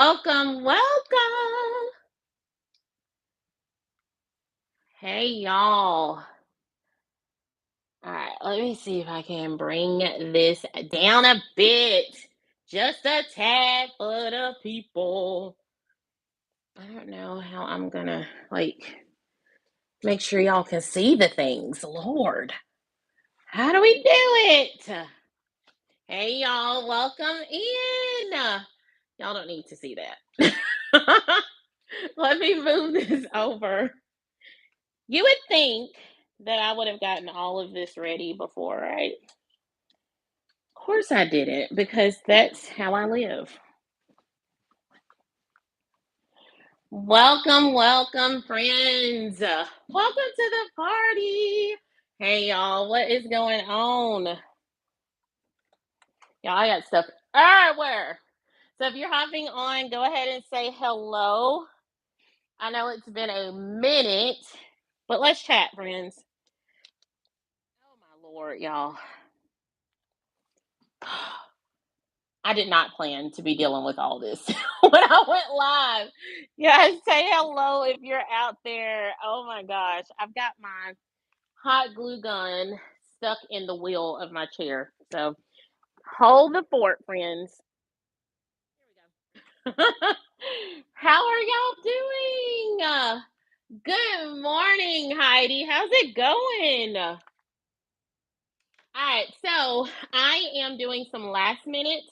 Welcome, welcome. Hey, y'all. All right, let me see if I can bring this down a bit. Just a tad for the people. I don't know how I'm gonna make sure y'all can see the things. Lord, how do we do it? Hey, y'all, welcome in. Y'all don't need to see that. Let me move this over. You would think that I would have gotten all of this ready before, right? Of course I didn't, because that's how I live. Welcome, welcome, friends. Welcome to the party. Hey, y'all, what is going on? Y'all, I got stuff everywhere. So if you're hopping on, go ahead and say hello. I know it's been a minute, but let's chat, friends. Oh, my Lord, y'all. I did not plan to be dealing with all this when I went live. Guys, say hello if you're out there. Oh my gosh. I've got my hot glue gun stuck in the wheel of my chair. So hold the fort, friends. Here we go. How are y'all doing? Good morning, Heidi. How's it going? All right, so I am doing some last minute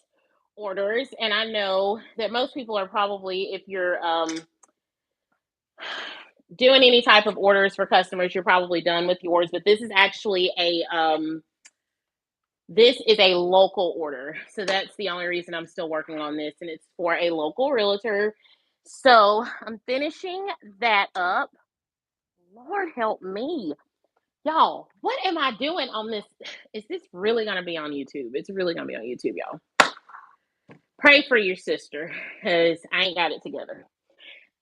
orders, and I know that most people are probably, if you're doing any type of orders for customers, you're probably done with yours. But this is actually a local order, so that's the only reason I'm still working on this, and it's for a local realtor. So I'm finishing that up. Lord help me. Y'all, what am I doing on this? Is this really going to be on YouTube? It's really going to be on YouTube, y'all. Pray for your sister because I ain't got it together.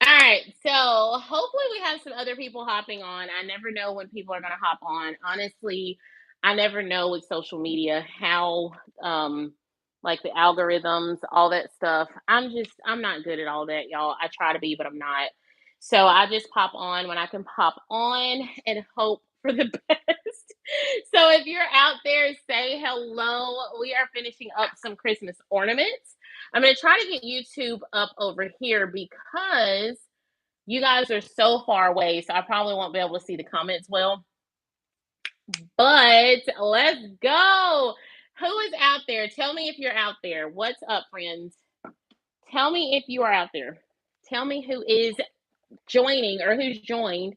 All right, so hopefully we have some other people hopping on. I never know when people are going to hop on. Honestly, I never know with social media how, like the algorithms, all that stuff. I'm not good at all that, y'all. I try to be, but I'm not. So I just pop on when I can pop on and hope for the best. So if you're out there, say hello. We are finishing up some Christmas ornaments. I'm going to try to get YouTube up over here because you guys are so far away. So I probably won't be able to see the comments well. But let's go. Who is out there? Tell me if you're out there. What's up, friends? Tell me if you are out there. Tell me who is joining or who's joined.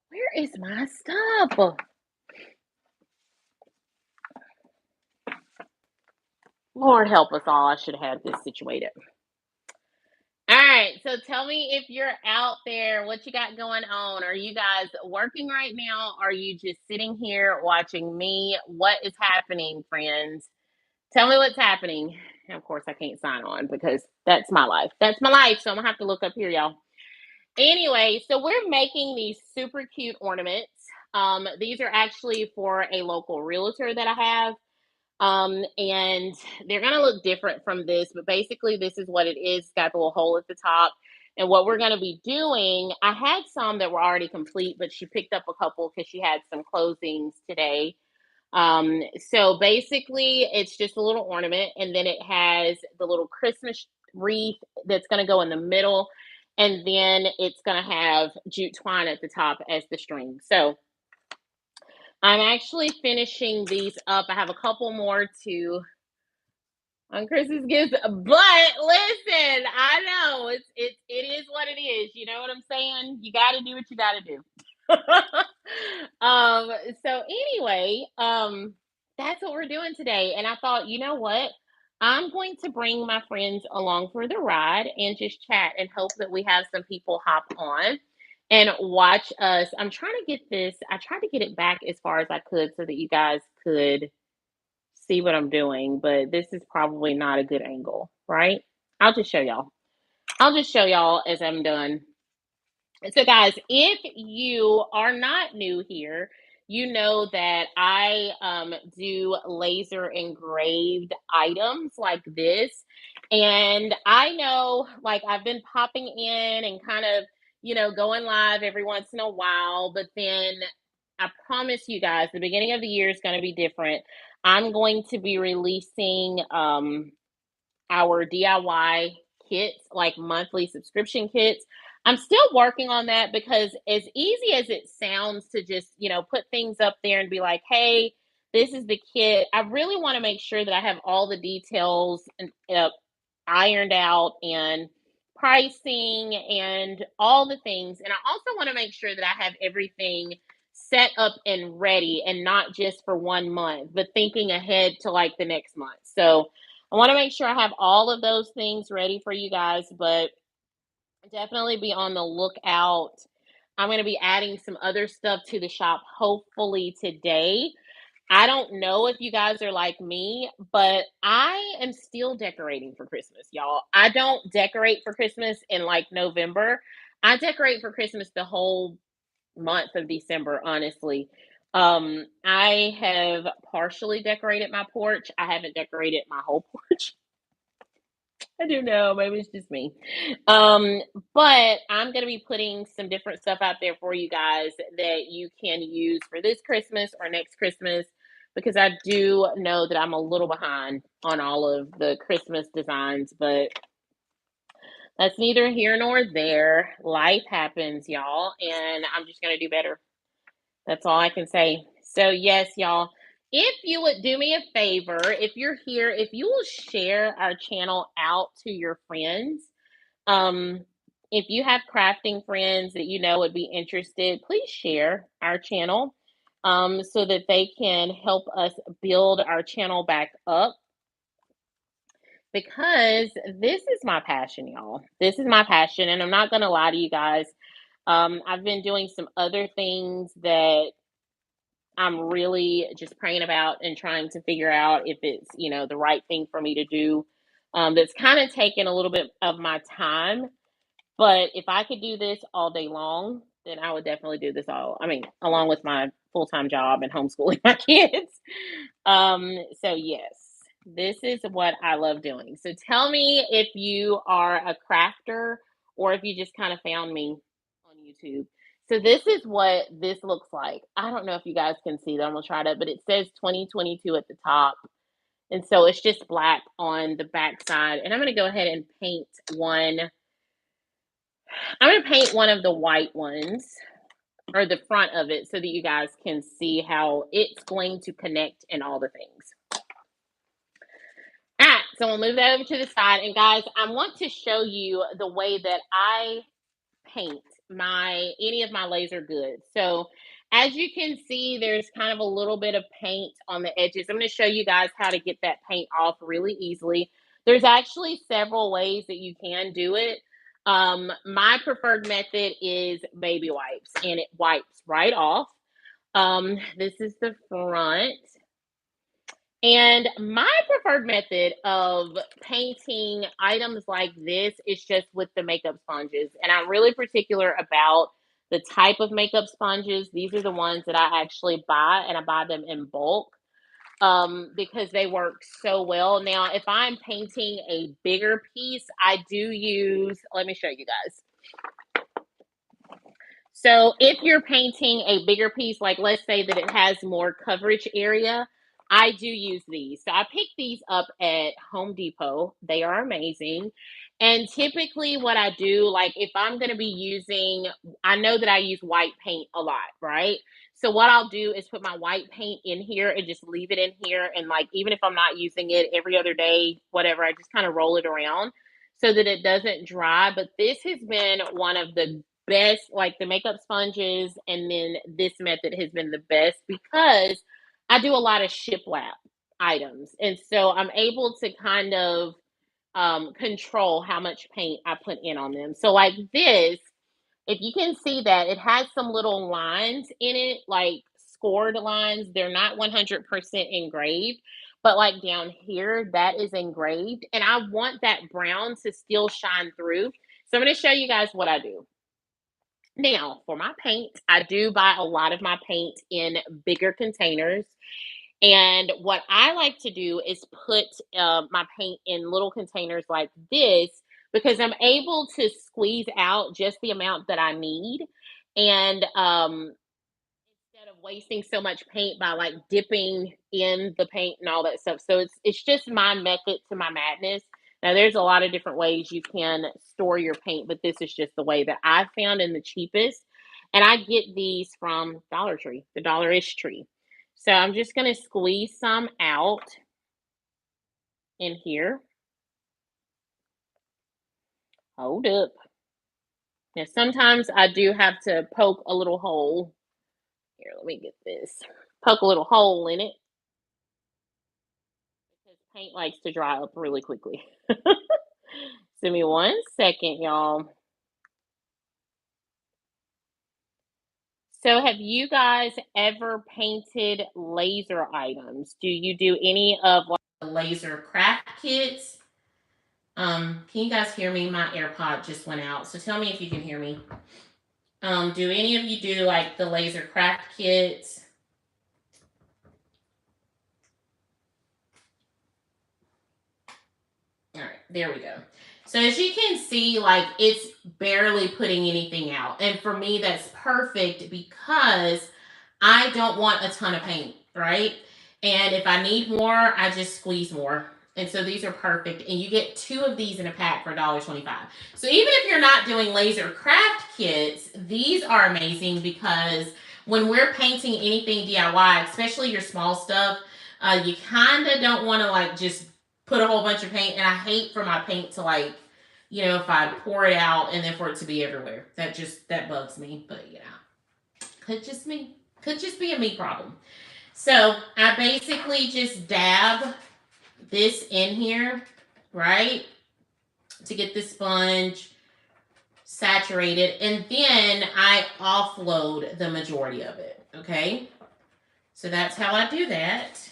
Where is my stuff? Lord help us all. I should have had this situated. All right, so tell me if you're out there, what you got going on? Are you guys working right now? Are you just sitting here watching me? What is happening, friends? Tell me what's happening. And of course, I can't sign on because that's my life. That's my life, so I'm gonna have to look up here, y'all. Anyway, so we're making these super cute ornaments. These are actually for a local realtor that I have. And they're gonna look different from this, but basically this is what it is. It's got the little hole at the top. And what we're gonna be doing, I had some that were already complete, but she picked up a couple because she had some closings today. So basically it's just a little ornament, and then it has the little Christmas wreath that's gonna go in the middle, and then it's gonna have jute twine at the top as the string. So I'm actually finishing these up. I have a couple more to on Christmas gifts, but listen, I know it is what it is. You know what I'm saying? You got to do what you got to do. um. So anyway, that's what we're doing today, and I thought, you know what? I'm going to bring my friends along for the ride and just chat and hope that we have some people hop on and watch us. I'm trying to get this. I tried to get it back as far as I could so that you guys could see what I'm doing, but this is probably not a good angle, right? I'll just show y'all. I'll just show y'all as I'm done. So, guys, if you are not new here, you know that I do laser engraved items like this. And I know, like, I've been popping in and kind of, going live every once in a while, but then I promise you guys, the beginning of the year is going to be different. I'm going to be releasing our DIY kits, like monthly subscription kits. I'm still working on that because, as easy as it sounds to just, put things up there and be like, hey, this is the kit, I really want to make sure that I have all the details and ironed out and pricing and all the things. And I also want to make sure that I have everything set up and ready and not just for 1 month, but thinking ahead to like the next month. So I want to make sure I have all of those things ready for you guys, but definitely be on the lookout. I'm going to be adding some other stuff to the shop hopefully today. I don't know if you guys are like me, but I am still decorating for Christmas, y'all. I don't decorate for Christmas in like November. I decorate for Christmas the whole month of December, honestly. I have partially decorated my porch. I haven't decorated my whole porch. I do know, maybe it's just me. Um, but I'm gonna be putting some different stuff out there for you guys that you can use for this Christmas or next Christmas because I do know that I'm a little behind on all of the Christmas designs, but that's neither here nor there. Life happens, y'all, and I'm just gonna do better. That's all I can say. So, yes, y'all, if you would do me a favor, if you're here, if you will share our channel out to your friends, um, if you have crafting friends that you know would be interested, please share our channel so that they can help us build our channel back up because this is my passion, y'all. This is my passion, and I'm not going to lie to you guys. I've been doing some other things that I'm really just praying about and trying to figure out if it's, the right thing for me to do. That's kind of taken a little bit of my time. But if I could do this all day long, then I would definitely do this along with my full-time job and homeschooling my kids. So yes, this is what I love doing. So tell me if you are a crafter or if you just kind of found me on YouTube. So this is what this looks like. I don't know if you guys can see that. I'm gonna try to, but it says 2022 at the top. And so it's just black on the back side. And I'm gonna go ahead and paint one. I'm gonna paint one of the white ones or the front of it so that you guys can see how it's going to connect and all the things. All right, so we'll move that over to the side. And guys, I want to show you the way that I paint any of my laser goods. So as you can see, there's kind of a little bit of paint on the edges. I'm going to show you guys how to get that paint off really easily. There's actually several ways that you can do it. My preferred method is baby wipes, and it wipes right off. This is the front. And my preferred method of painting items like this is just with the makeup sponges. And I'm really particular about the type of makeup sponges. These are the ones that I actually buy, and I buy them in bulk because they work so well. Now, if I'm painting a bigger piece, I do use, let me show you guys. So if you're painting a bigger piece, like let's say that it has more coverage area, I do use these. So I pick these up at Home Depot. They are amazing. And typically what I do, like if I'm going to be using, I know that I use white paint a lot, right? So what I'll do is put my white paint in here and just leave it in here. And like, even if I'm not using it every other day, whatever, I just kind of roll it around so that it doesn't dry. But this has been one of the best, like the makeup sponges, and then this method has been the best because I do a lot of shiplap items, and so I'm able to kind of control how much paint I put in on them. So like this, if you can see that it has some little lines in it, like scored lines. They're not 100% engraved, but like down here, that is engraved, and I want that brown to still shine through. So I'm going to show you guys what I do. Now, for my paint, I do buy a lot of my paint in bigger containers. And what I like to do is put my paint in little containers like this because I'm able to squeeze out just the amount that I need. And instead of wasting so much paint by like dipping in the paint and all that stuff. So it's just my method to my madness. Now there's a lot of different ways you can store your paint, but this is just the way that I found and the cheapest. And I get these from Dollar Tree, the Dollar-ish Tree. So I'm just going to squeeze some out in here. Hold up. Now sometimes I do have to poke a little hole. Here, let me get this. Poke a little hole in it because paint likes to dry up really quickly. Give me 1 second, y'all. So, have you guys ever painted laser items? Do you do any of like the laser craft kits? Can you guys hear me? My AirPod just went out, so tell me if you can hear me. Do any of you do like the laser craft kits? All right, there we go. So as you can see, like it's barely putting anything out. And for me, that's perfect because I don't want a ton of paint, right? And if I need more, I just squeeze more. And so these are perfect. And you get 2 of these in a pack for $1.25. So even if you're not doing laser craft kits, these are amazing because when we're painting anything DIY, especially your small stuff, you kind of don't want to like just put a whole bunch of paint. And I hate for my paint to like, you know, if I pour it out and then for it to be everywhere. That bugs me. But you know, could just be a me problem. So I basically just dab this in here, right? To get the sponge saturated. And then I offload the majority of it. Okay. So that's how I do that.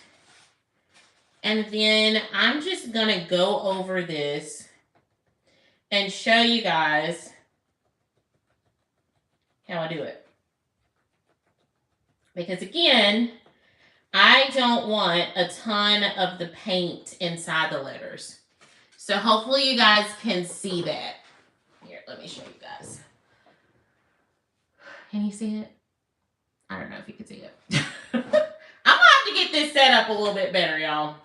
And then I'm just going to go over this and show you guys how I do it. Because again, I don't want a ton of the paint inside the letters. So hopefully you guys can see that. Here, let me show you guys. Can you see it? I don't know if you can see it. I'm going to have to get this set up a little bit better, y'all.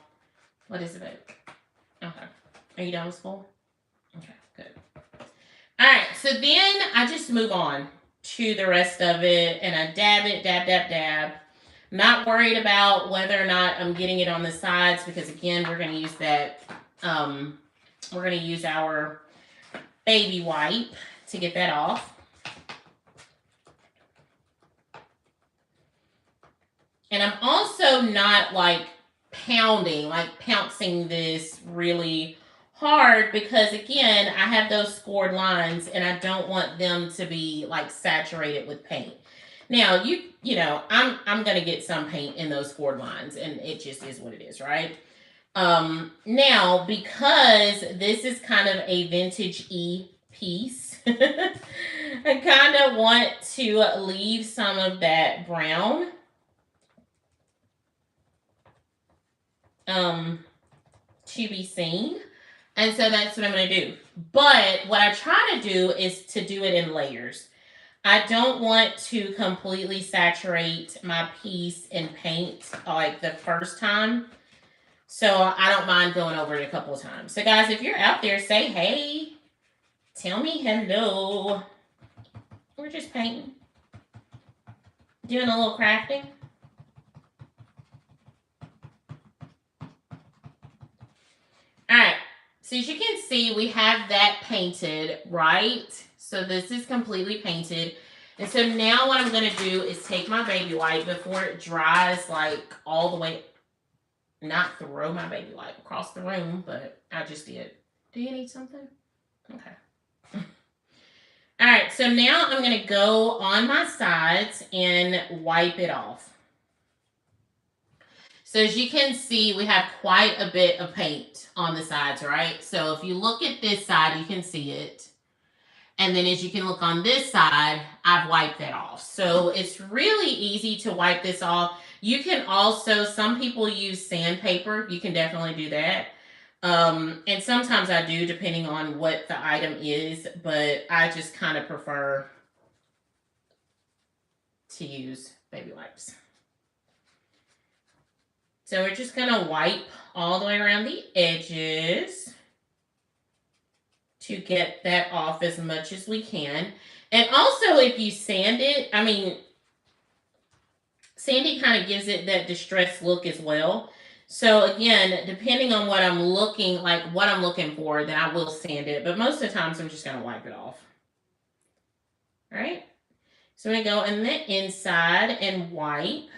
What is it? Okay. Are you done with school? Okay, good. All right, so then I just move on to the rest of it, and I dab it, dab. Not worried about whether or not I'm getting it on the sides because, again, we're going to use that. We're going to use our baby wipe to get that off. And I'm also not like pouncing this really hard because again, I have those scored lines and I don't want them to be like saturated with paint. Now, you know, I'm going to get some paint in those scored lines and it just is what it is, right? Now, because this is kind of a vintage-y piece, I kind of want to leave some of that brown to be seen. And so that's what I'm going to do. But what I try to do is to do it in layers. I don't want to completely saturate my piece in paint like the first time. So I don't mind going over it a couple of times. So guys, if you're out there, say hey. Tell me hello. We're just painting. Doing a little crafting. All right. So as you can see, we have that painted, right? So this is completely painted. And so now what I'm going to do is take my baby wipe before it dries like all the way. Not throw my baby wipe across the room, but I just did. Do you need something? Okay. All right, so now I'm going to go on my sides and wipe it off. So as you can see, we have quite a bit of paint on the sides, right? So if you look at this side, you can see it. And then as you can look on this side, I've wiped that off. So it's really easy to wipe this off. You can also, some people use sandpaper. You can definitely do that. And sometimes I do, depending on what the item is, but I just kind of prefer to use baby wipes. So we're just going to wipe all the way around the edges to get that off as much as we can. And also, if you sand it, I mean, sanding kind of gives it that distressed look as well. So again, depending on what I'm looking for, then I will sand it. But most of the times, I'm just going to wipe it off. All right. So I'm going to go in the inside and wipe,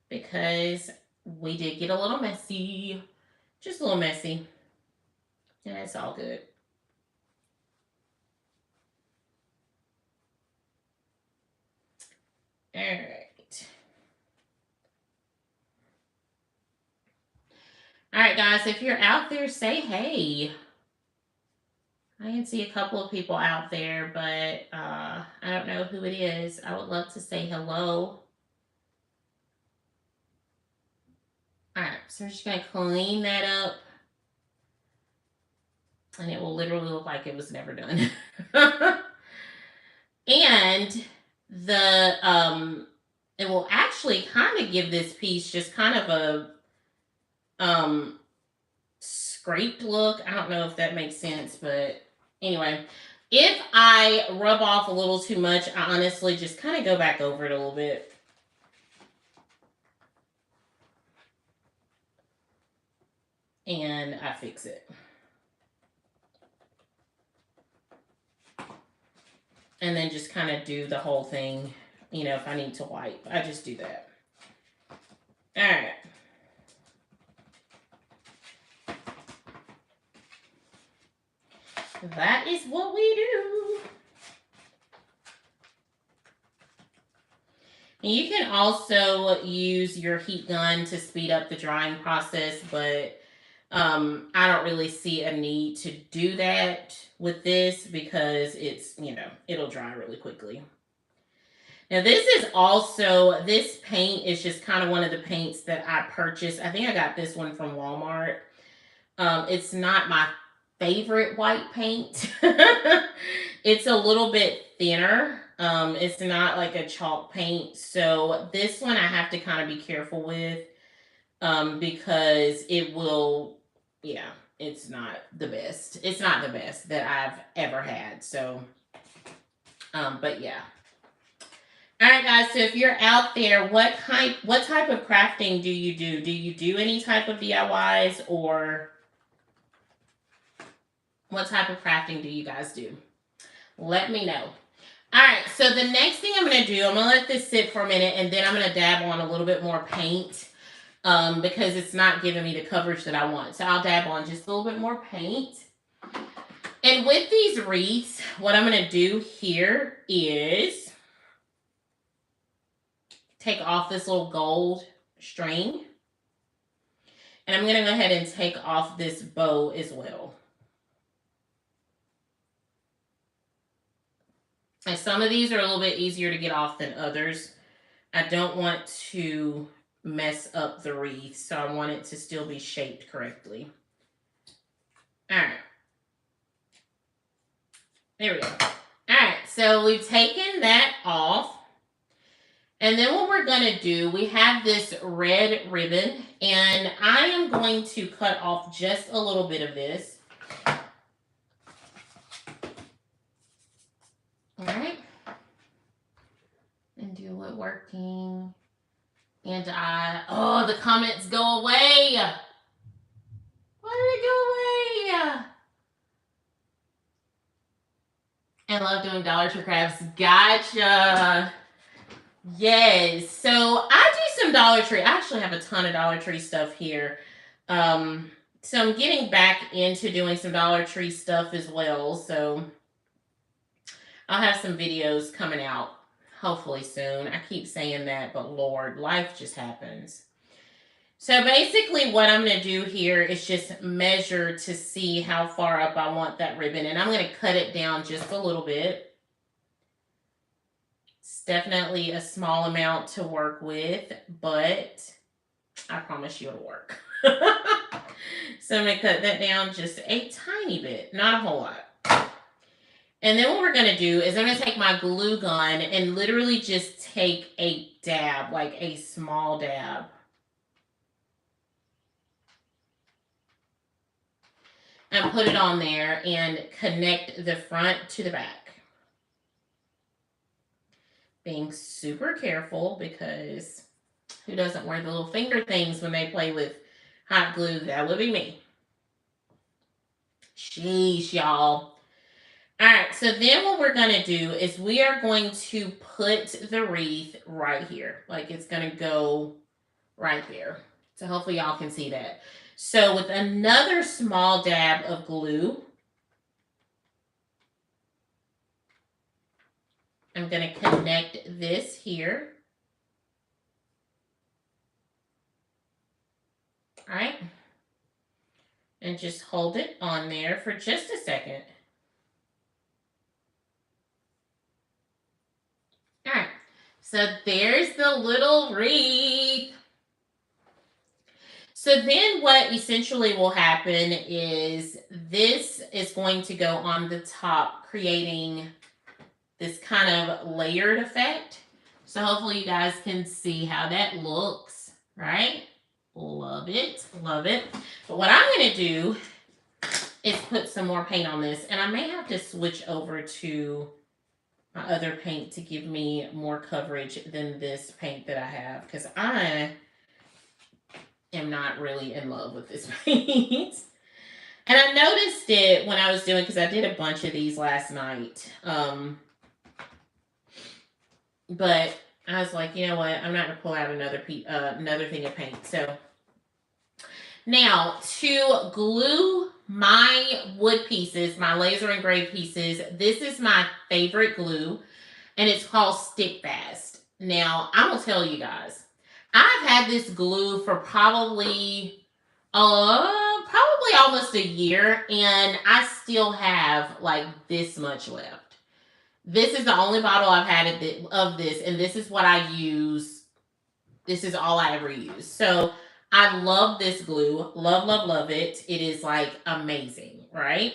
because we did get a little messy. Just a little messy. And it's all good. All right. All right, guys, if you're out there, say hey. I can see a couple of people out there, but I don't know who it is. I would love to say hello. All right, so we're just going to clean that up. And it will literally look like it was never done. And it will actually kind of give this piece just kind of a scraped look. I don't know if that makes sense, but anyway, if I rub off a little too much, I honestly just kind of go back over it a little bit. And I fix it. And then just kind of do the whole thing, you know, if I need to wipe. I just do that. All right. That is what we do. And you can also use your heat gun to speed up the drying process, but I don't really see a need to do that with this, because it's, you know, it'll dry really quickly. Now this paint is just kind of one of the paints that I purchased. I think I got this one from Walmart. It's not my favorite white paint. It's a little bit thinner. It's not like a chalk paint. So this one I have to kind of be careful with, because it will, yeah, it's not the best. It's not the best that I've ever had. So, but yeah. All right, guys. So if you're out there, what type of crafting do you do? Do you do any type of DIYs, or what type of crafting do you guys do? Let me know. All right. So the next thing I'm going to do, I'm going to let this sit for a minute, and then I'm going to dab on a little bit more paint. Because it's not giving me the coverage that I want. So I'll dab on just a little bit more paint. And with these wreaths, what I'm going to do here is take off this little gold string. And I'm going to go ahead and take off this bow as well. And some of these are a little bit easier to get off than others. I don't want to mess up the wreath, so I want it to still be shaped correctly. All right. There we go. All right, so we've taken that off. And then what we're going to do, we have this red ribbon, and I am going to cut off just a little bit of this. All right. And do it working. And oh, the comments go away. Why did it go away? I love doing Dollar Tree crafts. Gotcha. Yes. So I do some Dollar Tree. I actually have a ton of Dollar Tree stuff here. So I'm getting back into doing some Dollar Tree stuff as well. So I'll have some videos coming out hopefully soon. I keep saying that, but Lord, life just happens. So basically what I'm going to do here is just measure to see how far up I want that ribbon. And I'm going to cut it down just a little bit. It's definitely a small amount to work with, but I promise you it'll work. So I'm going to cut that down just a tiny bit, not a whole lot. And then what we're going to do is I'm going to take my glue gun and literally just take a dab, like a small dab. And put it on there and connect the front to the back. Being super careful because who doesn't wear the little finger things when they play with hot glue? That would be me. Sheesh, y'all. All right, so then what we're going to do is we are going to put the wreath right here. Like it's going to go right there. So hopefully y'all can see that. So with another small dab of glue, I'm going to connect this here. All right. And just hold it on there for just a second. All right. So there's the little wreath. So then what essentially will happen is this is going to go on the top, creating this kind of layered effect. So hopefully you guys can see how that looks, right? Love it, love it. But what I'm going to do is put some more paint on this, and I may have to switch over to my other paint to give me more coverage than this paint that I have, because I am not really in love with this paint. And I noticed it when I was doing, because I did a bunch of these last night. But I was like, you know what? I'm not going to pull out another thing of paint. So now to glue my wood pieces, my laser engraved pieces, this is my favorite glue, and it's called Stick Fast. Now, I'm going to tell you guys, I've had this glue for probably almost a year, and I still have like this much left. This is the only bottle I've had of this, and this is what I use. This is all I ever use. So I love this glue. Love, love, love it. It is like amazing, right?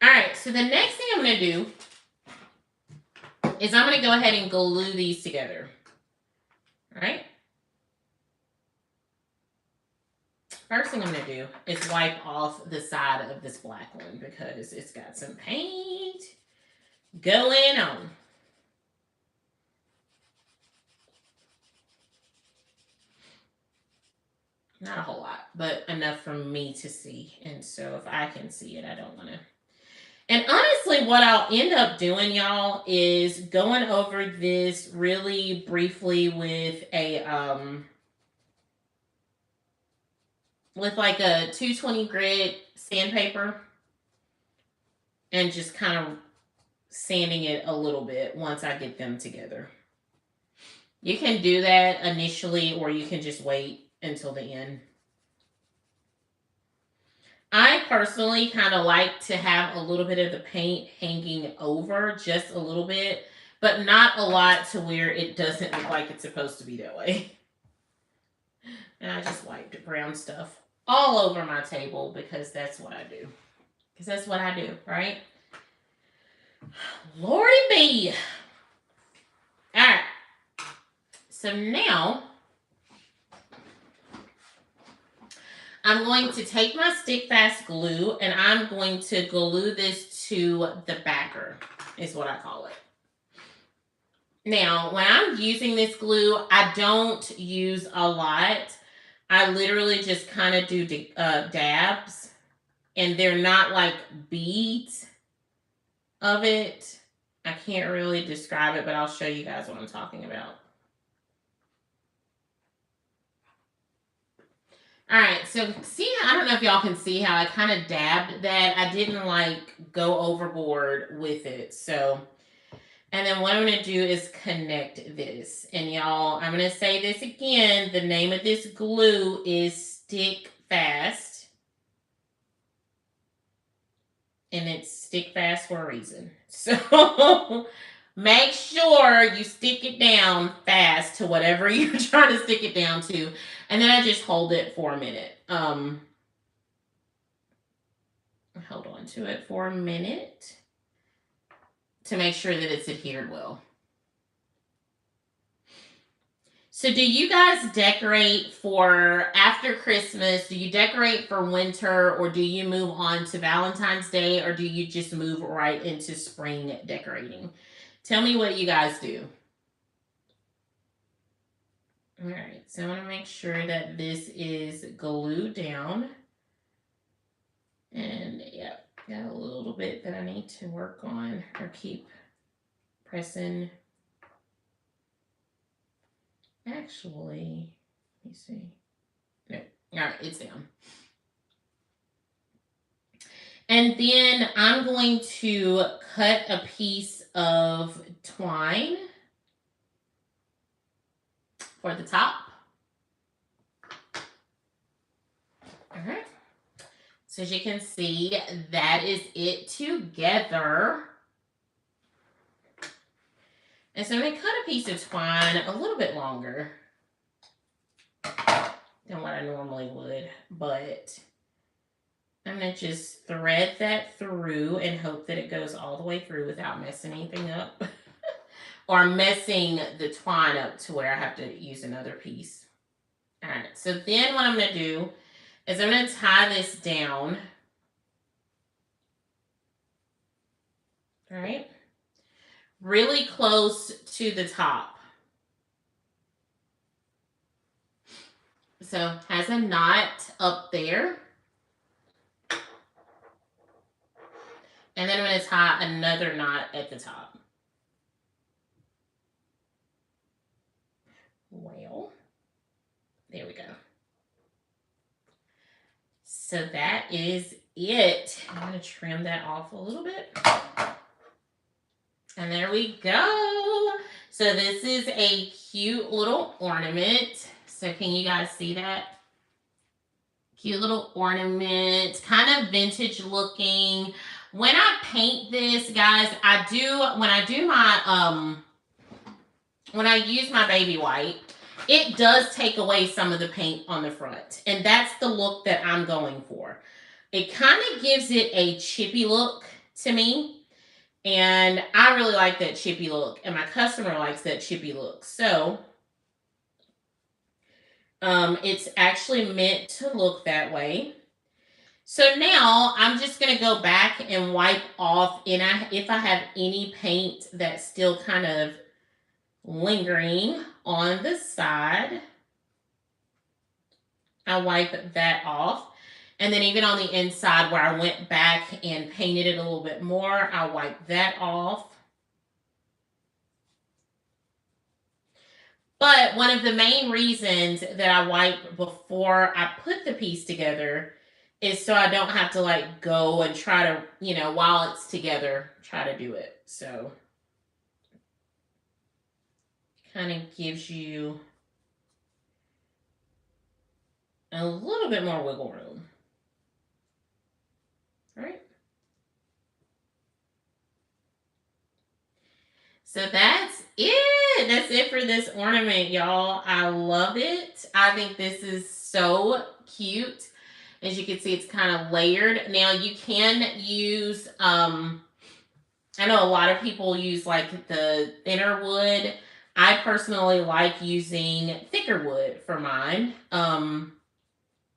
All right, so the next thing I'm going to do is I'm going to go ahead and glue these together. All right? First thing I'm going to do is wipe off the side of this black one because it's got some paint going on. Not a whole lot, but enough for me to see. And so if I can see it, I don't want to. And honestly, what I'll end up doing, y'all, is going over this really briefly with like a 220 grit sandpaper and just kind of sanding it a little bit once I get them together. You can do that initially, or you can just wait until the end. I personally kind of like to have a little bit of the paint hanging over, just a little bit, but not a lot to where it doesn't look like it's supposed to be that way. And I just wiped brown stuff all over my table because that's what I do. Because that's what I do, right? Lordy be. All right. So now I'm going to take my Stick Fast glue and I'm going to glue this to the backer, is what I call it. Now, when I'm using this glue, I don't use a lot. I literally just kind of do dabs, and they're not like beads of it. I can't really describe it, but I'll show you guys what I'm talking about. All right, so see, I don't know if y'all can see how I kind of dabbed that. I didn't like go overboard with it. So, And then what I'm going to do is connect this. And y'all, I'm going to say this again. The name of this glue is Stick Fast. And it's Stick Fast for a reason. So make sure you stick it down fast to whatever you're trying to stick it down to. And then I just hold it for a minute. Hold on to it for a minute to make sure that it's adhered well. So do you guys decorate for after Christmas? Do you decorate for winter, or do you move on to Valentine's Day, or do you just move right into spring decorating? Tell me what you guys do. All right, so I want to make sure that this is glued down. And yeah, got a little bit that I need to work on or keep pressing. Actually, let me see. No, all right, it's down. And then I'm going to cut a piece of twine for the top. All right. So as you can see, that is it together. And so I'm going to cut a piece of twine a little bit longer than what I normally would, but I'm going to just thread that through and hope that it goes all the way through without messing anything up or messing the twine up to where I have to use another piece. All right, so then what I'm going to do is I'm going to tie this down. All right. Really close to the top. So has a knot up there. And then I'm going to tie another knot at the top. Well, there we go. So that is it. I'm going to trim that off a little bit. And there we go. So this is a cute little ornament. So can you guys see that? Cute little ornament, kind of vintage looking. When I paint this, guys, when I use my baby white, it does take away some of the paint on the front. And that's the look that I'm going for. It kind of gives it a chippy look to me. And I really like that chippy look. And my customer likes that chippy look. So it's actually meant to look that way. So now I'm just going to go back and wipe off. And if I have any paint that's still kind of lingering on the side, I wipe that off. And then even on the inside where I went back and painted it a little bit more, I wipe that off. But one of the main reasons that I wipe before I put the piece together is so I don't have to like go and try to, while it's together, try to do it. So kind of gives you a little bit more wiggle room. All right. So that's it. That's it for this ornament, y'all. I love it. I think this is so cute. As you can see, it's kind of layered. Now you can use, I know a lot of people use like the thinner wood. I personally like using thicker wood for mine,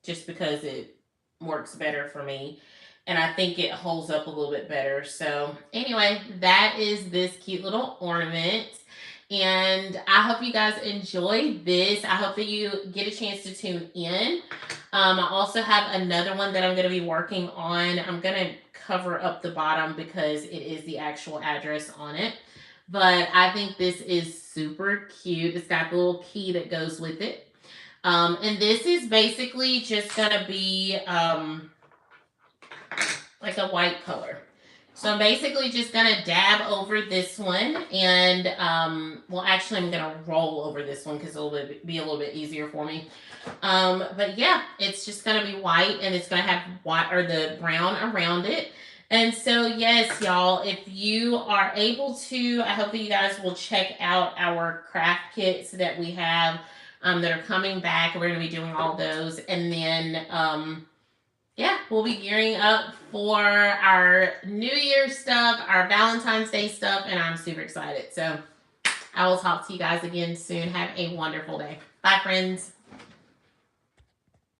just because it works better for me. And I think it holds up a little bit better. So anyway, that is this cute little ornament. And I hope you guys enjoyed this. I hope that you get a chance to tune in. I also have another one that I'm going to be working on. I'm going to cover up the bottom because it is the actual address on it. But I think this is super cute. It's got the little key that goes with it. And this is basically just going to be like a white color. So I'm basically just gonna dab over this one, and well, actually, I'm gonna roll over this one because it'll be a little bit easier for me. But yeah, it's just gonna be white, and it's gonna have white or the brown around it. And so yes, y'all, if you are able to, I hope that you guys will check out our craft kits that we have that are coming back. We're gonna be doing all those, and then yeah, we'll be gearing up for our New Year stuff, our Valentine's Day stuff, and I'm super excited. So I will talk to you guys again soon. Have a wonderful day. Bye, friends.